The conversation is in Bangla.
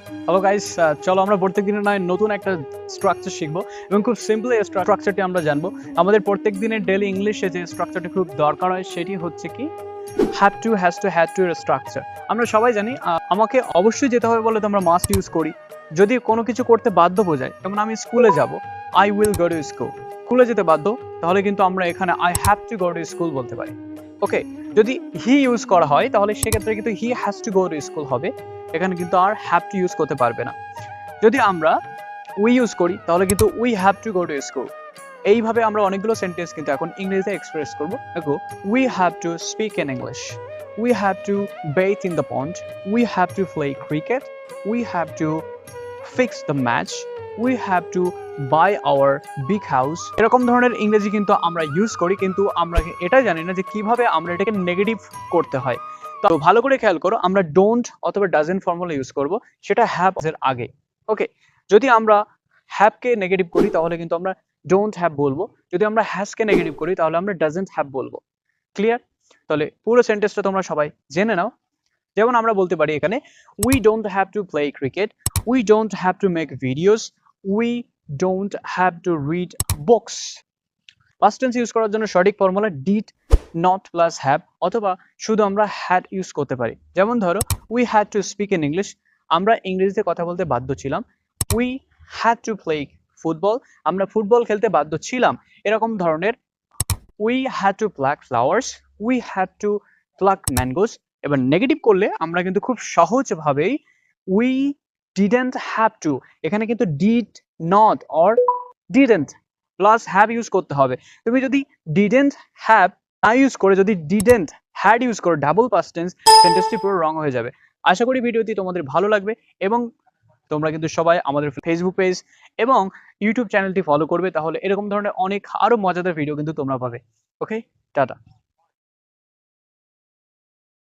হ্যালো গাইস, চলো আমরা প্রত্যেকদিনের নয় নতুন একটা স্ট্রাকচার শিখবো এবং খুব সিম্পল এই স্ট্রাকচারটি আমরা জানবো। আমাদের প্রত্যেক দিনের ডেইলি ইংলিশে যে স্ট্রাকচারটি খুব দরকার হয় সেটি হচ্ছে কি হ্যাভ টু এর স্ট্রাকচার। আমরা সবাই জানি আমাকে অবশ্যই যেতে হবে বলে তো আমরা মাস্ট ইউজ করি। যদি কোনো কিছু করতে বাধ্য বোঝায়, যেমন আমি স্কুলে যাব, I will go to school. স্কুলে যেতে বাধ্য, তাহলে কিন্তু আমরা এখানে I have to go to school বলতে পারি। ওকে, যদি হি ইউজ করা হয় তাহলে সেক্ষেত্রে কিন্তু he has to go to school হবে, এখানে কিন্তু আর হ্যাভ টু ইউজ করতে পারবে না। যদি আমরা উই ইউজ করি তাহলে কিন্তু we have to go to school. এইভাবে আমরা অনেকগুলো সেন্টেন্স কিন্তু এখন ইংরেজিতে এক্সপ্রেস করব। দেখো, we have to speak in English, we have to bathe in the pond, we have to play cricket, we have to fix the match, we have to buy our big house. এরকম ধরনের ইংরেজি কিন্তু আমরা ইউজ করি, কিন্তু আমরা এটা জানি না যে কিভাবে আমরা এটাকে নেগেটিভ করতে হয়। তো ভালো করে খেয়াল করো, আমরা ডোন্ট অথবা ডাজেন্ট ফর্মুলা ইউজ করব, সেটা হ্যাভ এর আগে। ওকে, যদি আমরা হ্যাভকে নেগেটিভ করি তাহলে কিন্তু আমরা ডোন্ট হ্যাভ বলবো, যদি আমরা হ্যাজকে নেগেটিভ করি তাহলে আমরা ডাজেন্ট হ্যাভ বলবো। ক্লিয়ার? তাহলে পুরো সেন্টেন্সটা তোমরা সবাই জেনে নাও। যেমন আমরা বলতে পারি এখানে, we don't have to play cricket, we don't have to make videos, we don't have to read books. Past tense use করার জন্য সঠিক formula did not plus have, অথবা শুধু আমরা হ্যাড ইউজ করতে পারি। যেমন ধরো, we had two speak in English, আমরা ইংরেজিতে কথা বলতে বাধ্য ছিলাম। We had to play football, আমরা ফুটবল খেলতে বাধ্য ছিলাম। এরকম ধরনের we had to pluck flowers, we had to pluck mangoes. এবার নেগেটিভ করলে আমরা কিন্তু খুব সহজভাবেই উই ডিডেন্ট হ্যাভ টু, এখানে কিন্তু did not or didn't plus have use করতে হবে। তুমি যদি ডিডেন্ট হ্যাভ না ইউজ করে যদি ডিডেন্ট হ্যাড ইউজ করো, ডাবল পাস্ট টেন্স, সেন্টেন্সটি পুরো রং হয়ে যাবে। আশা করি ভিডিওটি তোমাদের ভালো লাগবে এবং তোমরা কিন্তু সবাই আমাদের ফেসবুক পেজ এবং ইউটিউব চ্যানেলটি ফলো করবে, তাহলে এরকম ধরনের অনেক আরো মজাদার ভিডিও কিন্তু তোমরা পাবে। ওকে, টাটা।